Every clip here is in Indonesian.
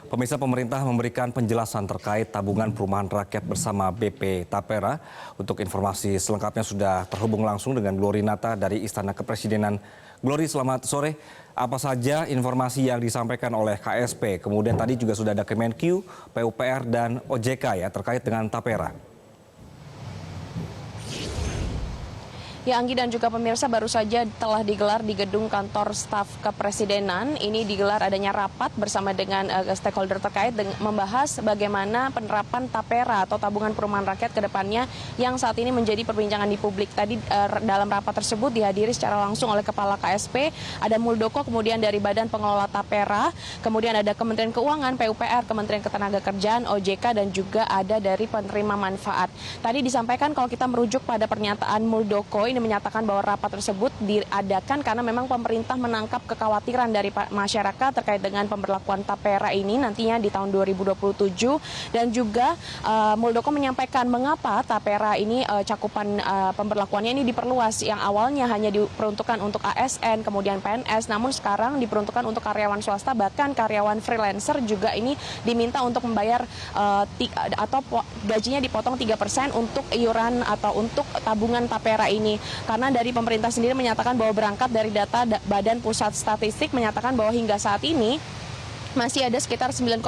Pemirsa, pemerintah memberikan penjelasan terkait tabungan perumahan rakyat bersama BP Tapera. Untuk informasi selengkapnya sudah terhubung langsung dengan Glory Nata dari Istana Kepresidenan. Glory, selamat sore. Apa saja informasi yang disampaikan oleh KSP? Kemudian tadi juga sudah ada Kemenq, PUPR dan OJK ya terkait dengan Tapera. Ya, Anggi dan juga pemirsa, baru saja telah digelar di gedung kantor staf kepresidenan. Ini digelar adanya rapat bersama dengan stakeholder terkait membahas bagaimana penerapan Tapera atau tabungan perumahan rakyat ke depannya yang saat ini menjadi perbincangan di publik. Tadi dalam rapat tersebut dihadiri secara langsung oleh Kepala KSP, ada Muldoko, kemudian dari Badan Pengelola Tapera, kemudian ada Kementerian Keuangan, PUPR, Kementerian Ketenagakerjaan, OJK, dan juga ada dari penerima manfaat. Tadi disampaikan kalau kita merujuk pada pernyataan Muldoko, ini menyatakan bahwa rapat tersebut diadakan karena memang pemerintah menangkap kekhawatiran dari masyarakat terkait dengan pemberlakuan Tapera ini nantinya di tahun 2027, dan juga Muldoko menyampaikan mengapa Tapera ini cakupan pemberlakuannya ini diperluas, yang awalnya hanya diperuntukkan untuk ASN kemudian PNS, namun sekarang diperuntukkan untuk karyawan swasta, bahkan karyawan freelancer juga ini diminta untuk membayar atau gajinya dipotong 3% untuk iuran atau untuk tabungan Tapera ini. Karena dari pemerintah sendiri menyatakan bahwa berangkat dari data Badan Pusat Statistik menyatakan bahwa hingga saat ini masih ada sekitar 9,9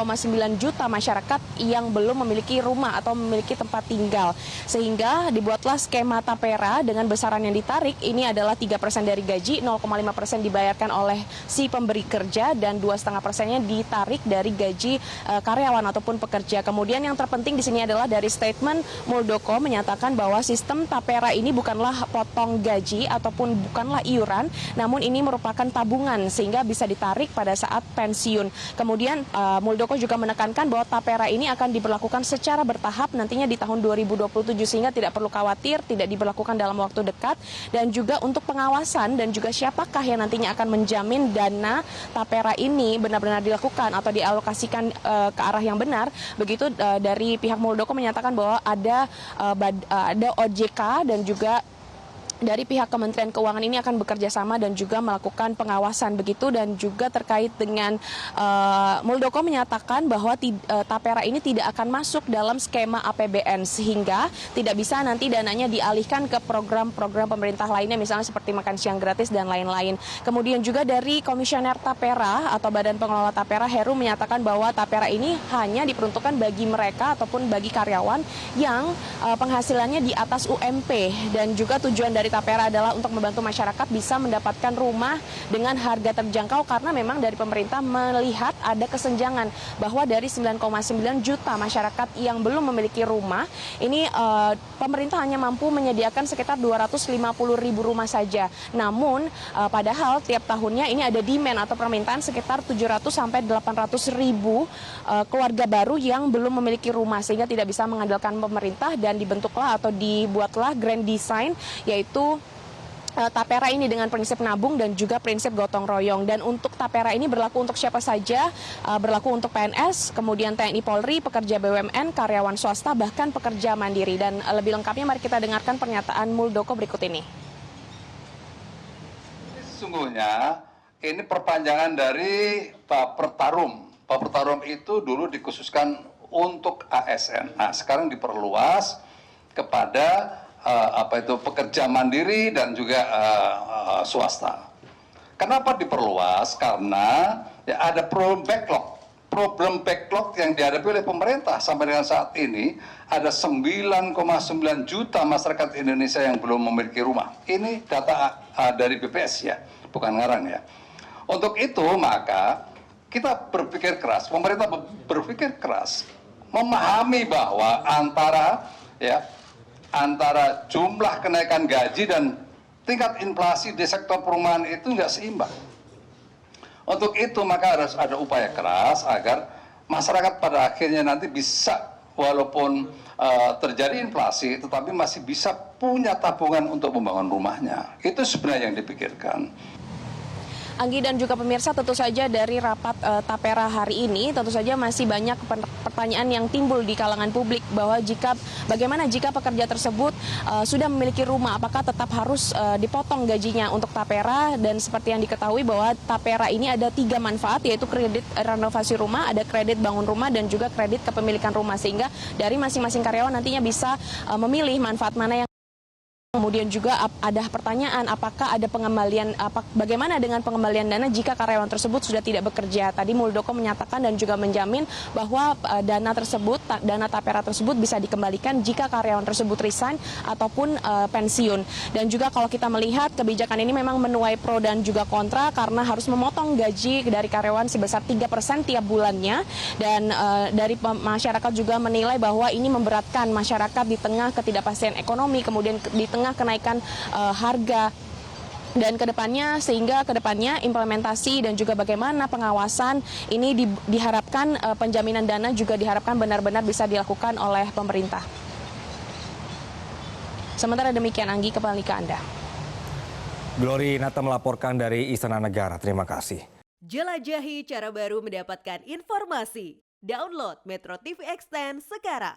juta masyarakat yang belum memiliki rumah atau memiliki tempat tinggal. Sehingga dibuatlah skema Tapera dengan besaran yang ditarik ini adalah 3% dari gaji, 0,5% dibayarkan oleh si pemberi kerja, dan 2,5%-nya ditarik dari gaji karyawan ataupun pekerja. Kemudian yang terpenting di sini adalah dari statement Muldoko menyatakan bahwa sistem Tapera ini bukanlah potong gaji ataupun bukanlah iuran, namun ini merupakan tabungan sehingga bisa ditarik pada saat pensiun. Kemudian Muldoko juga menekankan bahwa Tapera ini akan diberlakukan secara bertahap nantinya di tahun 2027 sehingga tidak perlu khawatir, tidak diberlakukan dalam waktu dekat, dan juga untuk pengawasan dan juga siapakah yang nantinya akan menjamin dana Tapera ini benar-benar dilakukan atau dialokasikan ke arah yang benar. Begitu dari pihak Muldoko menyatakan bahwa ada OJK dan juga dari pihak Kementerian Keuangan ini akan bekerja sama dan juga melakukan pengawasan begitu. Dan juga terkait dengan Muldoko menyatakan bahwa Tapera ini tidak akan masuk dalam skema APBN sehingga tidak bisa nanti dananya dialihkan ke program-program pemerintah lainnya misalnya seperti makan siang gratis dan lain-lain. Kemudian juga dari Komisioner Tapera atau Badan Pengelola Tapera, Heru, menyatakan bahwa Tapera ini hanya diperuntukkan bagi mereka ataupun bagi karyawan yang penghasilannya di atas UMP, dan juga tujuan dari Tapera adalah untuk membantu masyarakat bisa mendapatkan rumah dengan harga terjangkau, karena memang dari pemerintah melihat ada kesenjangan bahwa dari 9,9 juta masyarakat yang belum memiliki rumah ini pemerintah hanya mampu menyediakan sekitar 250.000 rumah saja. Namun padahal tiap tahunnya ini ada demand atau permintaan sekitar 700 sampai 800.000 keluarga baru yang belum memiliki rumah, sehingga tidak bisa mengandalkan pemerintah, dan dibentuklah atau dibuatlah grand design yaitu Tapera ini dengan prinsip nabung dan juga prinsip gotong royong. Dan untuk Tapera ini berlaku untuk siapa saja, berlaku untuk PNS, kemudian TNI Polri, pekerja BUMN, karyawan swasta, bahkan pekerja mandiri. Dan lebih lengkapnya mari kita dengarkan pernyataan Muldoko berikut ini. Sesungguhnya ini perpanjangan dari Bapertarum. Bapertarum itu dulu dikhususkan untuk ASN. Nah, sekarang diperluas kepada pekerja mandiri dan juga swasta. Kenapa diperluas? Karena ya ada problem backlog yang dihadapi oleh pemerintah sampai dengan saat ini. Ada 9,9 juta masyarakat Indonesia yang belum memiliki rumah. Ini data dari BPS ya, bukan ngarang ya. Untuk itu maka kita berpikir keras, pemerintah berpikir keras, memahami bahwa antara jumlah kenaikan gaji dan tingkat inflasi di sektor perumahan itu nggak seimbang. Untuk itu maka harus ada upaya keras agar masyarakat pada akhirnya nanti bisa, walaupun terjadi inflasi, tetapi masih bisa punya tabungan untuk membangun rumahnya. Itu sebenarnya yang dipikirkan. Anggi dan juga pemirsa, tentu saja dari rapat Tapera hari ini tentu saja masih banyak pertanyaan yang timbul di kalangan publik bahwa bagaimana jika pekerja tersebut sudah memiliki rumah, apakah tetap harus dipotong gajinya untuk Tapera. Dan seperti yang diketahui bahwa Tapera ini ada 3 manfaat, yaitu kredit renovasi rumah, ada kredit bangun rumah, dan juga kredit kepemilikan rumah, sehingga dari masing-masing karyawan nantinya bisa memilih manfaat mana yang. Kemudian juga ada pertanyaan apakah ada pengembalian, bagaimana dengan pengembalian dana jika karyawan tersebut sudah tidak bekerja. Tadi Muldoko menyatakan dan juga menjamin bahwa dana Tapera tersebut bisa dikembalikan jika karyawan tersebut resign ataupun pensiun. Dan juga kalau kita melihat kebijakan ini memang menuai pro dan juga kontra karena harus memotong gaji dari karyawan sebesar 3% tiap bulannya. Dan dari masyarakat juga menilai bahwa ini memberatkan masyarakat di tengah ketidakpastian ekonomi, kemudian di tengah kenaikan harga, dan sehingga kedepannya implementasi dan juga bagaimana pengawasan ini diharapkan penjaminan dana juga diharapkan benar-benar bisa dilakukan oleh pemerintah. Sementara demikian, Anggi, kembali ke Anda. Glory Nata melaporkan dari Istana Negara. Terima kasih. Jelajahi cara baru mendapatkan informasi. Download Metro TV Extend sekarang.